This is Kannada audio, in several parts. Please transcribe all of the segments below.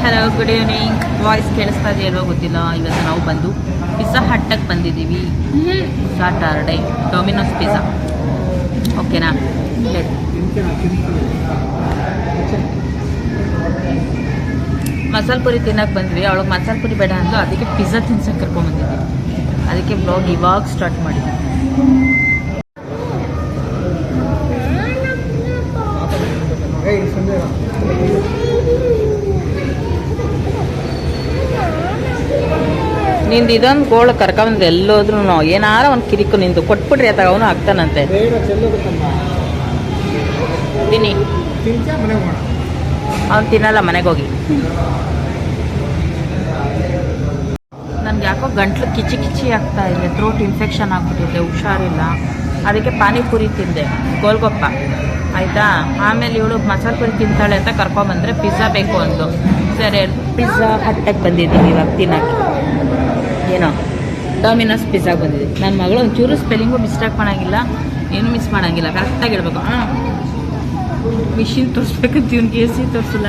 Hello, good evening. ವಾಯ್ಸ್ ಕೇಳಿಸ್ತಾ ಇದೆಯಲ್ವ ಗೊತ್ತಿಲ್ಲ. ಇವತ್ತು ನಾವು ಬಂದು ಪಿಜ್ಜಾ ಹಟ್ಟಿಗೆ ಬಂದಿದ್ದೀವಿ. Saturday Domino's pizza. ಓಕೆನಾ? ಮಸಾಲೆ ಪುರಿ ತಿನ್ನಕ್ಕೆ ಬಂದ್ವಿ. ಅವಳಿಗೆ ಮಸಾಲೆ ಪುರಿ ಬೇಡ ಅಂದು, ಅದಕ್ಕೆ ಪಿಜ್ಜಾ ತಿನ್ಸಕ್ಕೆ ಕರ್ಕೊಂಡ್ಬಂದಿದ್ವಿ. ಅದಕ್ಕೆ ಬ್ಲಾಗ್ ಇವಾಗ ಸ್ಟಾರ್ಟ್ ಮಾಡಿದ್ವಿ. ನಿಂದು ಇದೊಂದು ಗೋಳು ಕರ್ಕೊಂಡ್ರೆ ಎಲ್ಲೋದ್ರೂ ಏನಾರ ಒಂದು ಕಿರಿಕು ನಿಂದು ಕೊಟ್ಬಿಟ್ರಿ ಆತ ಅವನು ಆಗ್ತಾನಂತೆ. ತಿನ್ನಿ, ಅವ್ನು ತಿನ್ನಲ್ಲ, ಮನೆಗೆ ಹೋಗಿ. ನನಗೆ ಯಾಕೋ ಗಂಟ್ಲು ಕಿಚಿ ಕಿಚಿ ಆಗ್ತಾ ಇದೆ, ಥ್ರೋಟ್ ಇನ್ಫೆಕ್ಷನ್ ಆಗ್ಬಿಟ್ಟಿದೆ, ಹುಷಾರಿಲ್ಲ. ಅದಕ್ಕೆ ಪಾನಿಪುರಿ ತಿಂದೆ, ಗೋಲ್ಗೊಪ್ಪ ಆಯಿತಾ. ಆಮೇಲೆ ಇವಳು ಮಸಾಲೆ ಪುರಿ ತಿಂತಾಳೆ ಅಂತ ಕರ್ಕೊಂಬಂದರೆ ಪಿಜ್ಜಾ ಬೇಕು ಅಂದು. ಸರಿ, ಪಿಜ್ಜಾ ಹಟ್ಟಿಗೆ ಬಂದಿದ್ದೀನಿ ಇವಾಗ ತಿನ್ನೋಕ್ಕೆ. ಏನೋ ಡೊಮಿನೋಸ್ ಪಿಜ್ಜಾಗೆ ಬಂದಿದೆ. ನನ್ನ ಮಗಳು ಒಂಚೂರು ಸ್ಪೆಲ್ಲಿಂಗು ಮಿಸ್ಟೇಕ್ ಮಾಡೋಂಗಿಲ್ಲ, ಏನು ಮಿಸ್ ಮಾಡೋಂಗಿಲ್ಲ, ಕರೆಕ್ಟಾಗಿ ಇಡಬೇಕು. ಮಿಷಿನ್ ತೋರಿಸ್ಬೇಕಂತ ಇವ್ನಿಗೆ ಎ ಸಿ ತೋರಿಸಿಲ್ಲ.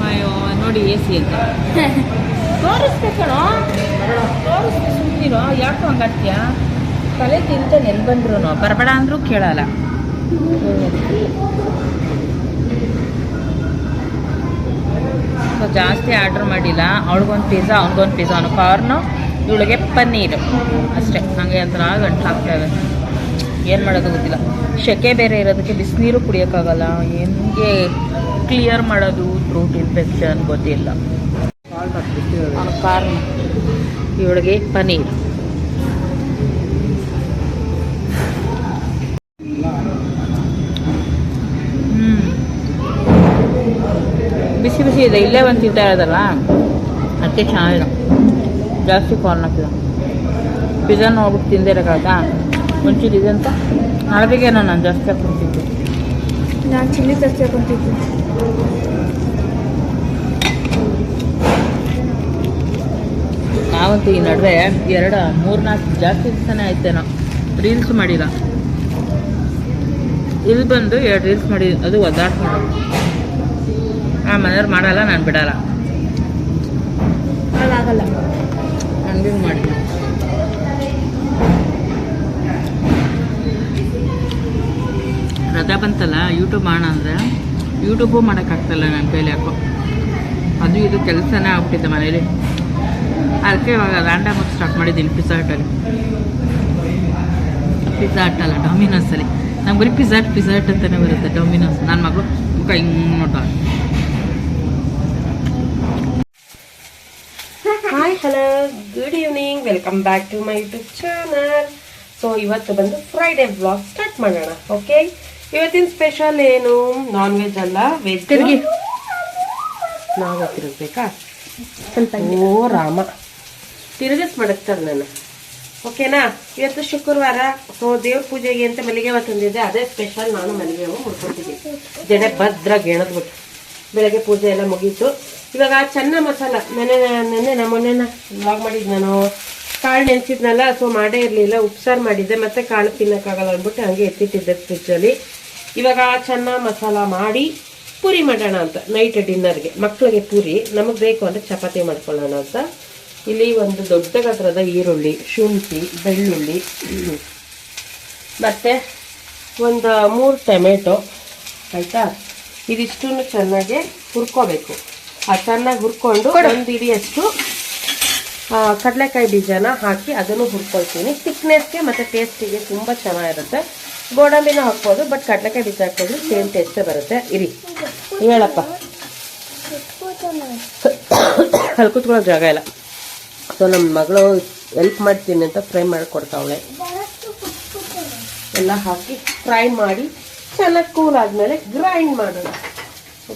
ಅಯ್ಯೋ ನೋಡಿ, ಎ ಸಿ ಅಂತ ತೋರಿಸ್ಬೇಕಣೋ, ತೋರಿಸ್ತೀವಿ. ಸುಮ್ಮನಿರೋ, ಯಾಕೋ ಹಂಗಾಗ್ತೀಯ? ತಲೆ ತಿಂತಾನೆ, ಎಲ್ಲಿ ಬಂದ್ರು ಬರಬೇಡ ಅಂದರೂ ಕೇಳಲ್ಲ. ಸೊ ಜಾಸ್ತಿ ಆರ್ಡ್ರ್ ಮಾಡಿಲ್ಲ. ಅವಳಿಗೊಂದು ಪಿಜ್ಜಾ, ಅವ್ನಿಗೊಂದು ಪಿಜ್ಜಾ, ಅವನು ಕಾರ್ನು, ಇವಳಿಗೆ ಪನ್ನೀರು ಅಷ್ಟೇ. ನನಗೆ ಒಂಥರ ಗಂಟು ಹಾಕ್ತಾವೆ, ಏನು ಮಾಡೋದು ಗೊತ್ತಿಲ್ಲ. ಸೆಕೆ ಬೇರೆ ಇರೋದಕ್ಕೆ ಬಿಸಿನೀರು ಕುಡಿಯೋಕ್ಕಾಗಲ್ಲ. ಹೆಂಗೆ ಕ್ಲಿಯರ್ ಮಾಡೋದು ಥ್ರೋಟ್ ಇನ್ಫೆಕ್ಷನ್ ಗೊತ್ತಿಲ್ಲ. ಅವನು ಕಾರ್ನು, ಇವಳಿಗೆ ಪನ್ನೀರ್. ಬಿಸಿ ಬಿಸಿ ಇದೆ, ಇಲ್ಲೇ ಒಂದು ತಿಂತಾ ಇರೋದಲ್ಲ, ಅದಕ್ಕೆ ಚೆನ್ನಾಗಿಲ್ಲ. ಜಾಸ್ತಿ ಕಾರ್ನ್ ಹಾಕಿಲ್ಲ. ಪಿಜ್ಜಾ ನೋಡ್ಬಿಟ್ಟು ತಿಂದೇ ಇರೋಕ್ಕಾಗ ಒಂಚೂರು ಇದೆ ಅಂತ ಅಳದಿಗೆ ನಾನು ಜಾಸ್ತಿ ಹಾಕ್ಕೊಂತಿದ್ದೆ. ನಾನು ಚಿಲ್ಲಿ ಜಾಸ್ತಿ ಹಾಕ್ಕೊಂತಿದ್ದೆ. ನಾವಂತೂ ಈ ನಡುವೆ 2-3-4 ಜಾಸ್ತಿ ದಿವಸನೇ ಆಯ್ತೇನೋ ರೀಲ್ಸ್ ಮಾಡಿಲ್ಲ. ಇಲ್ಲಿ ಬಂದು 2 ರೀಲ್ಸ್ ಮಾಡಿ, ಅದು ಒದ್ದಾಟ್ ಮಾಡೋದು. ಮನೆಯವ್ರು ಮಾಡಲ್ಲ, ನಾನು ಬಿಡಲ್ಲ. ಅದಾಗಲ್ಲ, ನನಗೆ ಮಾಡಿ. ರಜಾ ಬಂತಲ್ಲ, ಯೂಟ್ಯೂಬ್ ಮಾಡೋಣ ಅಂದರೆ ಯೂಟ್ಯೂಬು ಮಾಡೋಕ್ಕಾಗ್ತಲ್ಲ ನನ್ನ ಕೈಲಿ. ಯಾಕೋ ಅದು ಇದು ಕೆಲಸನೇ ಆಗ್ಬಿಟ್ಟಿದೆ ಮನೇಲಿ. ಅದಕ್ಕೆ ಇವಾಗ ರ್ಯಾಂಡಮಾಗಿ ಸ್ಟಾರ್ಟ್ ಮಾಡಿದ್ದೀನಿ ಪಿಜ್ಜಾ ಹಟ್ಟಲ್ಲಿ. ಪಿಜ್ಜಾ ಹಟ್ಟಲ್ಲ, ಡೊಮಿನೋಸಲ್ಲಿ. ನಂಗೆ ಬರೀ ಪಿಜ್ಜಾ ಹಟ್ ಅಂತಲೇ ಬರುತ್ತೆ, ಡೊಮಿನೋಸ್. ನನ್ನ ಮಗಳು ಮುಖ ಹಿಂಗೆ ನೋಡ್ತಾಳೆ. Hi, hello, good evening. Welcome back to my YouTube channel. So ಇವತ್ತು ಬಂದು ಫ್ರೈಡೇ ವ್ಲಾಗ್ ಸ್ಟಾರ್ಟ್ ಮಾಡೋಣ. ಓಕೆ, ಇವತ್ತಿನ ಸ್ಪೆಷಲ್ ಏನು? ನಾನ್ ವೆಜ್ ಅಲ್ಲ, ವೆಜ್. ನಾವು ತಿರುಗಬೇಕಾ? ಓ ರಾಮ, ತಿರುಗಿಸ್ ಮಾಡುತ್ತಾರೆ ನಾನು. ಓಕೆನಾ? ಇವತ್ತು ಶುಕ್ರವಾರ. ಸೊ ದೇವ್ರ ಪೂಜೆಗೆ ಅಂತ ಮಲ್ಲಿಗೆ ಹೂವು ತಂದಿದ್ದೆ, ಅದೇ ಸ್ಪೆಷಲ್. ನಾನು ಮಲ್ಲಿಗೆ ಹೂವು ಮುಡ್ಕೊತಿದ್ದೀನಿ, ಜಡೆ ಭದ್ರಾಗಿ ಎಣದ್ಬಿಟ್ಟು. ಬೆಳಗ್ಗೆ ಪೂಜೆ ಎಲ್ಲ ಮುಗೀತು. ಇವಾಗ ಚೆನ್ನ ಮಸಾಲ ನೆನ್ನೆ ಮೊನ್ನೆನ ವ್ಲಾಗ್ ಮಾಡಿದ್ದು ನಾನು. ಕಾಳು ನೆನೆಸಿದ್ನಲ್ಲ, ಸೊ ಮಾಡೇ ಇರಲಿಲ್ಲ. ಉಪ್ಸಾರು ಮಾಡಿದ್ದೆ, ಮತ್ತೆ ಕಾಳು ತಿನ್ನೋಕ್ಕಾಗಲ್ಲ ಅಂದ್ಬಿಟ್ಟು ಹಂಗೆ ಎತ್ತಿಟ್ಟಿದ್ದೆ ಫ್ರಿಜ್ಜಲ್ಲಿ. ಇವಾಗ ಚೆನ್ನ ಮಸಾಲ ಮಾಡಿ ಪೂರಿ ಮಾಡೋಣ ಅಂತ, ನೈಟ್ ಡಿನ್ನರ್ಗೆ. ಮಕ್ಕಳಿಗೆ ಪೂರಿ, ನಮಗೆ ಬೇಕು ಅಂದರೆ ಚಪಾತಿ ಮಾಡ್ಕೊಳ್ಳೋಣ ಅಂತ. ಇಲ್ಲಿ ಒಂದು ದೊಡ್ಡ ಗಾತ್ರದ ಈರುಳ್ಳಿ, ಶುಂಠಿ, ಬೆಳ್ಳುಳ್ಳಿ, ಮತ್ತು ಒಂದು 3 ಟೊಮೆಟೊ, ಆಯಿತಾ? ಇದಿಷ್ಟು ಚೆನ್ನಾಗಿ ಹುರ್ಕೋಬೇಕು. ಚೆನ್ನಾಗಿ ಹುರ್ಕೊಂಡು 1 ಹಿಡಿಯಷ್ಟು ಕಡಲೆಕಾಯಿ ಬೀಜನ ಹಾಕಿ ಅದನ್ನು ಹುರ್ಕೊಳ್ತೀನಿ. ಥಿಕ್ನೆಸ್ಗೆ ಮತ್ತು ಟೇಸ್ಟಿಗೆ ತುಂಬ ಚೆನ್ನಾಗಿರುತ್ತೆ. ಗೋಡಂಬಿನ ಹಾಕ್ಬೋದು, ಬಟ್ ಕಡಲೆಕಾಯಿ ಬೀಜ ಹಾಕಿದ್ರೆ ಸೇಮ್ ಟೇಸ್ಟೇ ಬರುತ್ತೆ. ಇರಿ, ಹೇಳಪ್ಪ, ಅಲ್ಲಿ ಕೂತ್ಕೊಳ್ಳೋ ಜಾಗ ಇಲ್ಲ. ಸೊ ನಮ್ಮ ಮಗಳು ಹೆಲ್ಪ್ ಮಾಡ್ತೀನಿ ಅಂತ ಫ್ರೈ ಮಾಡಿಕೊಡ್ತಾವಳೆ. ಎಲ್ಲ ಹಾಕಿ ಫ್ರೈ ಮಾಡಿ ಚೆನ್ನಾಗಿ ಕೂಲ್ ಆದಮೇಲೆ ಗ್ರೈಂಡ್ ಮಾಡೋಣ.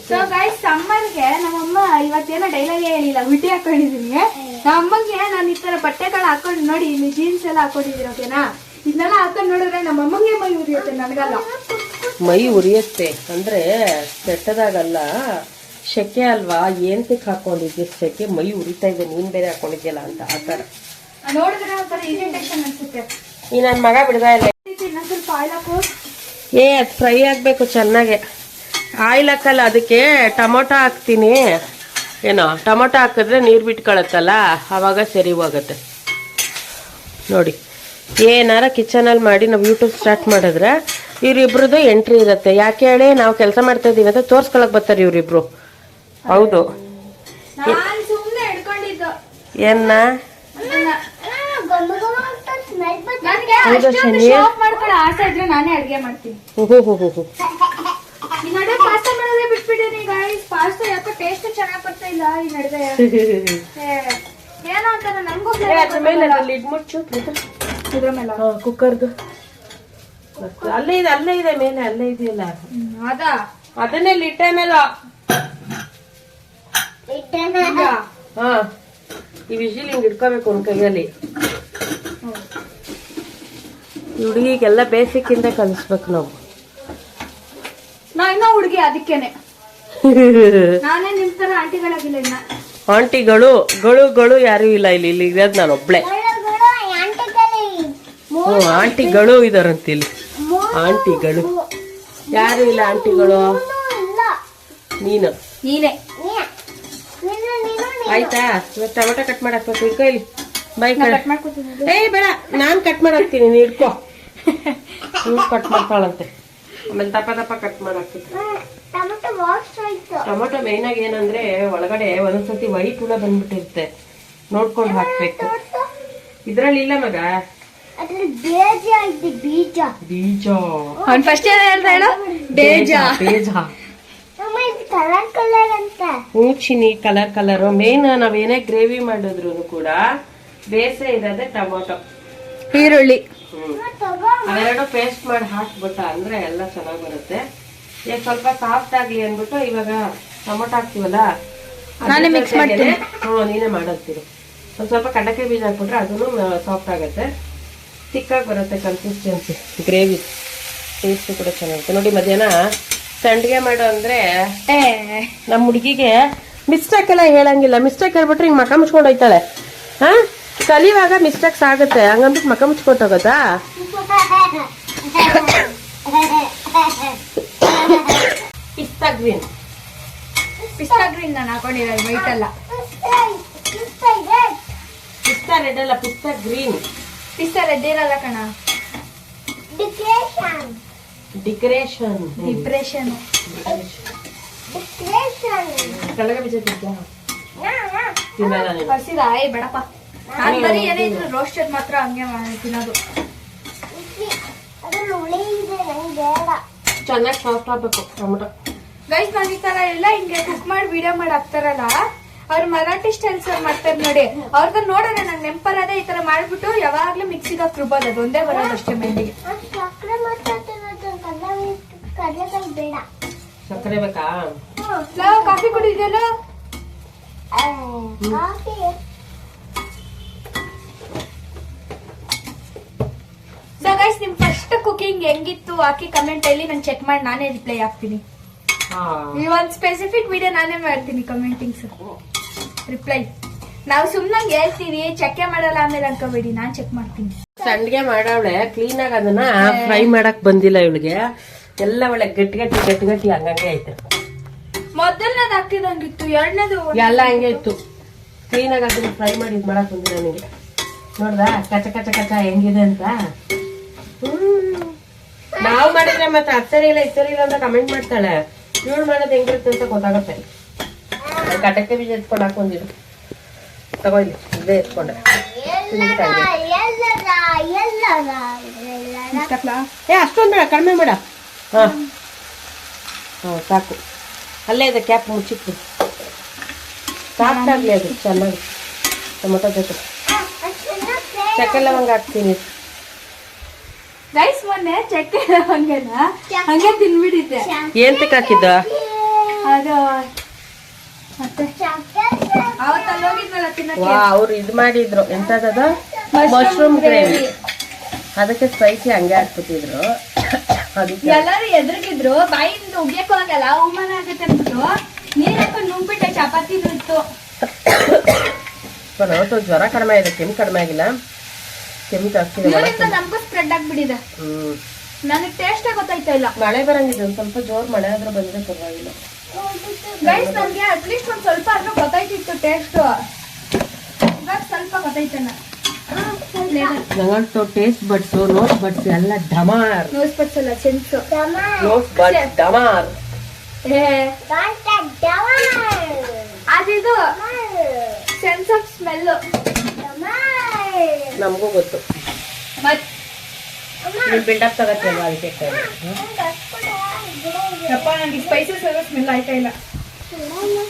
ಸೊ ಗೈಸ್, ಸಮ್ಮರ್ಗೆ ನಮ್ಮಮ್ಮ ಇವತ್ತೇನೋ ಡೈಲಾಗ್ ಹೇಳಿಲ್ಲ, ಹುಟ್ಟಿ ಹಾಕೊಂಡಿದೀನಿ. ನಮ್ಮಮ್ಮಗೆ ನಾನು ಈ ತರ ಬಟ್ಟೆಗಳು ಹಾಕೊಂಡು ನೋಡಿ, ಇಲ್ಲಿ ಜೀನ್ಸ್ ಎಲ್ಲ ಹಾಕೊಂಡಿದೀನಿ. ಓಕೆನಾ? ಇದನ್ನೆಲ್ಲ ಹಾಕೊಂಡು ನೋಡಿದ್ರೆ ನಮ್ಮಮ್ಮಗೆ ಮೈ ಉರಿಯುತ್ತೆ, ನನಗಲ್ಲ. ಮೈ ಉರಿಯುತ್ತೆ ಅಂದ್ರೆ ಕೆಟ್ಟದಾಗಲ್ಲ, ಶೆಕೆ ಅಲ್ವಾ? ಏನ್ತಿಕ್ ಹಾಕೊಂಡಿದ್ದೆ ಶೆಕೆ? ಮೈ ಉರಿತಾ ಇದೆ, ನೀನ್ ಬೇರೆ ಹಾಕೊಂಡಿದ್ಯಲ್ಲ ಅಂತ. ಆ ತರ ನೋಡಿದ್ರೆ ಒಂಥರ ಇರಿಟೇಷನ್ ಅನ್ಸುತ್ತೆ. ಈ ನನ್ನ ಮಗ ಬಿಡ್ತಾ ಇಲ್ಲ. ಸ್ವಲ್ಪ ಆಯಿಲ್ ಹಾಕು. ಅದು ಫ್ರೈ ಆಗ್ಬೇಕು ಚೆನ್ನಾಗೆ. ಆಯಿಲ್ ಹಾಕಲ್ಲ, ಅದಕ್ಕೆ ಟೊಮೊಟೊ ಹಾಕ್ತೀನಿ. ಏನೋ ಟೊಮೊಟೊ ಹಾಕಿದ್ರೆ ನೀರು ಬಿಟ್ಕೊಳತ್ತಲ್ಲ ಆವಾಗ ಸರಿ ಹೋಗುತ್ತೆ ನೋಡಿ. ಏನಾರ ಕಿಚನಲ್ಲಿ ಮಾಡಿ ನಾವು ಯೂಟ್ಯೂಬ್ ಸ್ಟಾರ್ಟ್ ಮಾಡಿದ್ರೆ ಇವರಿಬ್ರದ್ದು ಎಂಟ್ರಿ ಇರುತ್ತೆ. ಯಾಕೆ ಹೇಳಿ, ನಾವು ಕೆಲಸ ಮಾಡ್ತಾ ಇದೀವಿ ಅಂತ ತೋರ್ಸ್ಕೊಳಕ್ ಬರ್ತಾರೆ ಇವರಿಬ್ರು. ಹೌದು. ನಾನ್ ಸುಮ್ನೆ ಹಿಡ್ಕೊಂಡಿದ್ದು ಏನ್ನ ನನ್ಗೆ ಅಷ್ಟೊಂದು ಶಾಪ್ ಮಾಡ್ಕೊಳ್ಳೋ ಆಸೆ ಇದ್ರೆ ನಾನೇ ಅಡ್ಗೆ ಮಾಡ್ತೀನಿ. ಈ ನಡುವೆ ಪಾಸ್ತಾ ಮಾಡೋದೇ ಬಿಟ್ಬಿಟ್ಟಿನಿ ಗೈಸ್. ಪಾಸ್ತಾ ಯಾಕೋ ಟೇಸ್ಟ್ ಚೆನ್ನಾಗ್ ಬರ್ತಾ ಇಲ್ಲ ಈ ನಡುವೆ. ಏನೋ ಅಂತಾರ ನನ್ಗೂ ಲಿಡ್ ಮುಚ್ಚು ಇದ್ರ ಮೇಲೆ ಕುಕ್ಕರ್ದು ಅಲ್ಲೇ ಇದೆ ಮೇಲೆ, ಅಲ್ಲೇ ಇದೆಯಲ್ಲ ಅದಾ ಅದನ್ನೇ ಲಿಟ್ಟೆ ಮೇಲೆ. ಹಾ, ಈ ವಿಜಿಲ್ ಹಿಂಗ್ ಇಟ್ಕೋಬೇಕು ಒಂದ್ ಕೈಯಲ್ಲಿ. ಹುಡುಗಿಗೆಲ್ಲ ಬೇಸಿಕ್ ಇಂದ ಕಲಿಸ್ಬೇಕು ನಾವು. ನಾ ಇನ್ನೂ ಹುಡುಗಿ ಅದಕ್ಕೇನೆ ನಾನೇ ನಿಮ್ ತರ ಆಂಟಿಗಳಾಗಿಲ್ಲ ಇನ್ನ. ಆಂಟಿಗಳು ಯಾರು ಇಲ್ಲ ಇಲ್ಲಿ ಇರೋದು ನಾನು ಒಬ್ಳೆ. ಆಂಟಿಗಳು ಇದಾರಂತ ಇಲ್ಲಿ. ಆಂಟಿಗಳು ಯಾರು ಇಲ್ಲ. ಆಂಟಿಗಳು ನೀನೇ ಆಯ್ತಾ? ಇವತ್ತು ಟೊಮೆಟೊ ಕಟ್ ಮಾಡಾಕ್ಬೇಕು. ಇಟ್ಕೋ ಇಲ್ಲಿ ಬೈ ಬೇಡ, ನಾನ್ ಕಟ್ ಮಾಡಾಕ್ತೀನಿ, ನೀ ಇಟ್ಕೋ. ಕಟ್ ಮಾಡ್ತಾಳಂತೆ. ಆಮೇಲೆ ದಪ್ಪ ಕಟ್ ಮಾಡಾಕ್ತೀನಿ. ಟೊಮೆಟೊ ಮೇನ್ ಆಗಿ ಏನಂದ್ರೆ ಒಳಗಡೆ ಒಂದೊಂದ್ಸತಿ ವೈಟ್ ಹುಳ ಬಂದ್ಬಿಟ್ಟಿರುತ್ತೆ, ನೋಡ್ಕೊಂಡು ಹಾಕ್ಬೇಕು. ಇದ್ರಲ್ಲಿ ಇಲ್ಲ ಮಗ, ಬೀಜ. ಅವ್ನ್ ಫಸ್ಟ್ ಏನ್ ಹೇಳ್ತಾ ಹೇಳು? ಬೇಜ. ಚಿನಿ ಕಲರ್. ಮೇನ್ ನಾವೇನೇ ಗ್ರೇವಿ ಮಾಡಿದ್ರು ಕೂಡ ಬೇಸೆ ಇರೋದೇ ಟೊಮೊಟೊ, ಈರುಳ್ಳಿ ಅವೆರಡು ಪೇಸ್ಟ್ ಮಾಡಿ ಹಾಕ್ಬಿಟ್ಟ ಅಂದ್ರೆ ಎಲ್ಲ ಚೆನ್ನಾಗ್ ಬರುತ್ತೆ. ಈಗ ಸ್ವಲ್ಪ ಸಾಫ್ಟ್ ಆಗ್ಲಿ ಅನ್ಬಿಟ್ಟು ಇವಾಗ ಟೊಮೊಟೊ ಹಾಕ್ತಿವಲ್ಲ, ನಾನೇ ಮಿಕ್ಸ್ ಮಾಡ್ತೀನಿ. ನೀನೇ ಮಾಡೋಗ್ತೀರಿ. ಒಂದ್ ಸ್ವಲ್ಪ ಕಡಲೆಕಾಯಿ ಬೀಜ ಹಾಕ್ಬಿಟ್ರೆ ಅದನ್ನು ಸಾಫ್ಟ್ ಆಗುತ್ತೆ, ತಿಕ್ಕಾಗಿ ಬರುತ್ತೆ ಕನ್ಸಿಸ್ಟೆನ್ಸಿ. ಗ್ರೇವಿ ಟೇಸ್ಟ್ ಕೂಡ ಚೆನ್ನಾಗಿರುತ್ತೆ ನೋಡಿ. ಮಧ್ಯಾಹ್ನ ಸಂಡಿಗೆ ಮಾಡೋ ಅಂದ್ರೆ ನಮ್ಮ ಹುಡುಗಿಗೆ ಮಿಸ್ಟೇಕ್ ಎಲ್ಲ ಹೇಳಂಗಿಲ್ಲ. ಮಿಸ್ಟೇಕ್ ಹೇಳ್ಬಿಟ್ರೆ ಹಿಂಗ್ ಮಕ ಮುಚ್ಕೊಂಡು ಹೋಯ್ತಾಳೆ. ಹಾ, ಕಲಿಯುವಾಗ ಮಿಸ್ಟೇಕ್ಸ್ ಆಗುತ್ತೆ, ಹಂಗಂದ್ಬಿಟ್ಟು ಮಕ ಮುಚ್ಕೊತ ಹೋಗೋದಾ? ಪಿಸ್ತಾ ಗ್ರೀನ್ ನಾನು ಹಾಕೊಂಡಿರೋದು ವೈಟ್ ಅಲ್ಲ. ಪಿಸ್ತಾ ರೆಡ್ ಅಲ್ಲ, ಪಿಸ್ತಾ ಗ್ರೀನ್. ಪಿಸ್ತಾ ರೆಡ್ ಇರಲ್ಲ ಕಣ. ಡಿಪ್ರೆಷನ್ ಕಡಲೆ ಬೀಜ ಹಸಿದ ಬೇಡಪ್ಪ. ನಾನು ಬರೀ ಏನಿದ್ರು ರೋಸ್ಟೆಡ್ ಮಾತ್ರ ಹಂಗೆ ತಿನ್ನೋದು. ಚೆನ್ನಾಗಿ ಸಾಫ್ಟ್ ಆಗ್ಬೇಕು ಟೊಮೊಟೊ. ಗೈಸ್, ನಾನು ಈ ತರ ಎಲ್ಲ ಹಿಂಗೆ ಕುಕ್ ಮಾಡಿ ವಿಡಿಯೋ ಮಾಡಿ ಹಾಕ್ತಾರಲ್ಲ, ಅವ್ರು ಮರಾಠಿ ಸ್ಟೈಲ್ಸ್ ಮಾಡ್ತಾರೆ ನೋಡಿ. ಅವ್ರದ್ದು ನೋಡೋಣ ನಂಗೆ ನೆಂಪರದೇ ಈ ತರ ಮಾಡ್ಬಿಟ್ಟು ಯಾವಾಗ್ಲೂ ಮಿಕ್ಸಿಗೆ ಹಾಕಿ ರುಬ್ಬೋದು. ಅದು ಒಂದೇ ಬರೋದು ಅಷ್ಟೇ ಮೆಂಡಿಗೆ. ಸಕ್ಕರೆ ಬೇಕಾ? ಕಾಫಿ ಕುಡಿದ್ಯಲ್ಲ? ಸೊ ಗೈಸ್, ನಿಮ್ ಫಸ್ಟ್ ಕುಕಿಂಗ್ ಹೆಂಗಿತ್ತು ಹಾಕಿ ಕಮೆಂಟ್ ಅಲ್ಲಿ ನಾನು ಚೆಕ್ ಮಾಡಿ ನಾನೇ ರಿಪ್ಲೈ ಹಾಕ್ತೀನಿ. ಈ ಒಂದ್ ಸ್ಪೆಸಿಫಿಕ್ ವಿಡಿಯೋ ನಾನೇ ಮಾಡ್ತೀನಿ ಕಮೆಂಟಿಂಗ್ಸ್ ರಿಪ್ಲೈ. ನಾವು ಸುಮ್ನಂಗ್ ಹೇಳ್ತೀವಿ, ಚೆಕ್ ಮಾಡಲ್ಲ ಆಮೇಲೆ ಅನ್ಕೋಬೇಡಿ, ನಾನ್ ಚೆಕ್ ಮಾಡ್ತೀನಿ. ಸಂಡಿಗೆ ಮಾಡವಳೆ ಕ್ಲೀನ್ ಆಗಿ ಅದನ್ನ ಫ್ರೈ ಮಾಡಕ್ ಬಂದಿಲ್ಲ ಇವಳಿಗೆ. ಎಲ್ಲ ಒಳ್ಳೆ ಗಟ್ಟಿ ಹಂಗಂಗೆ ಐತೆ. ಮೊದಲನೇದು ಹಾಕ್ತಿದಂಗಿತ್ತು, ಎರಡನೇದು ಎಲ್ಲ ಹಂಗೆ ಇತ್ತು. ಕ್ಲೀನ್ ಆಗಿ ಅದನ್ನ ಫ್ರೈ ಮಾಡಿ ಇದ್ ಮಾಡಕ್ ಬಂದಿಲ್ಲ ನನಗೆ. ನೋಡ್ದ ಕಚ ಹೆಂಗಿದೆ ಅಂತ. ನಾವು ಮಾಡಿದ್ರೆ ಮತ್ತೆ ಅತ್ತರಿ ಇಲ್ಲ ಅಂತ ಕಮೆಂಟ್ ಮಾಡ್ತಾಳೆ. ಇವಳು ಮಾಡೋದು ಹೆಂಗಿರುತ್ತೆ ಅಂತ ಗೊತ್ತಾಗುತ್ತೆ. ಕಟಕ್ಕೆ ಬೀಜ ಎತ್ಕೊಂಡು ಹಾಕೊಂಡಿರು, ತಗೋಲಿ ಇದೇ ಎತ್ಕೊಂಡೆ. ಅಷ್ಟೊಂದು ಬೇಡ, ಕಡಿಮೆ ಬೇಡ. ಹಾ ಸಾಕು. ಅಲ್ಲೇ ಇದೆ ಕ್ಯಾಪ್ ಮುಚ್ಚಿಟ್ಟು ಸಾಫ್ಟ್ ಆಗ್ಲಿ ಅದು ಚೆನ್ನಾಗಿ. ಟೊಮೊಟೊ ಜೊತೆ ಚಕ್ಕೆ ಲವಂಗ ಹಾಕ್ತೀನಿ. ಗೈಸ್, ಮೊನ್ನೆ ಚಕ್ಕೆ ಲವಂಗನ ಹಂಗೆ ತಿನ್ಬಿಟ್ಟಿದ್ದೆ. ಏಂತಕ್ಕೆ ಹಾಕಿದ್ದ? ಅದು ಮತ್ತೆ ಅವತ್ತಲ್ಲಿ ಹೋಗಿದ್ನಲ್ಲ ತಿನ್ನಕ್ಕೆ, ಅವ್ರು ಇದು ಮಾಡಿದ್ರು ಎಂತದ ಮಶ್ರೂಮ್ ಗ್ರೇವಿ. ಅದಕ್ಕೆ ಸ್ಪೈಸಿ ಹಂಗೆ ಹಾಕ್ಬಿಟ್ಟಿದ್ರು. ಎಲ್ಲರೂ ಎದುರಿಗಿದ್ರು, ಬಾಯಿಂದ ಉಗ್ಯಕ್ ಹೋಗಲ್ಲ, ಅವಮಾನ ಆಗುತ್ತೆ ಅಂದ್ಬಿಟ್ಟು ನೀರ್ ಹಾಕೊಂಡು ನುಂಗ್ಬಿಟ್ಟೆ. ಚಪಾತಿ ಇತ್ತು. ಜ್ವರ ಕಡಿಮೆ ಇದೆ, ಕೆಮ್ಮು ಕಡಿಮೆ ಆಗಿಲ್ಲ. ಕೆಮ್ಮು ಜಾಸ್ತಿ ನಮಗೂ ಸ್ಪ್ರೆಡ್ ಆಗ್ಬಿಟ್ಟಿದೆ. ನನಗೆ ಟೇಸ್ಟ್ ಗೊತ್ತಾಯ್ತಾ ಇಲ್ಲ. ಮಳೆ ಬರಂಗಿದೆ, ಒಂದ್ ಸ್ವಲ್ಪ ಜೋರ್ ಮಳೆ ಆದ್ರೂ ಬಂದ್ರೆ ಪರವಾಗಿಲ್ಲ. ಗೈಸ್, ನನ್ಗೆ ಅಟ್ಲೀಸ್ಟ್ ಒಂದ್ ಸ್ವಲ್ಪ ಆದ್ರೂ ಗೊತ್ತಾಯ್ತು ಗೊತ್ತಾಯ್ತಿತ್ತು ಟೇಸ್ಟ್, ಇವಾಗ ಸ್ವಲ್ಪ ಗೊತ್ತಾಯ್ತಣ್ಣ. ನಂಗಂತೂ ಟೇಸ್ಟ್ ಬಡ್ಸು ನೋಸ್ ಬಡ್ಸ್ ಎಲ್ಲ ಡಮಾರ್. ನೋಸ್ ಪಡ್ಸಲ್ಲ, ಸೆನ್ಸು. ನೋಸ್ ಬಡ್ಸ್ ಡಮಾರ್. ಅದಿದು ಸೆನ್ಸ್ ಆಫ್ ಸ್ಮೆಲ್ಲು. ನಮಗೂ ಗೊತ್ತು. ಮತ್ ನೀನ್ ಬಿಲ್ಡಪ್ ತಗತ್ತಲ್ವಾ ಅದಕ್ಕೆ. ಯಪ್ಪ, ನನಗೆ ಸ್ಪೈಸಸ್ ಎಲ್ಲ ಸ್ಮೆಲ್ ಆಯ್ತಾ ಇಲ್ಲ.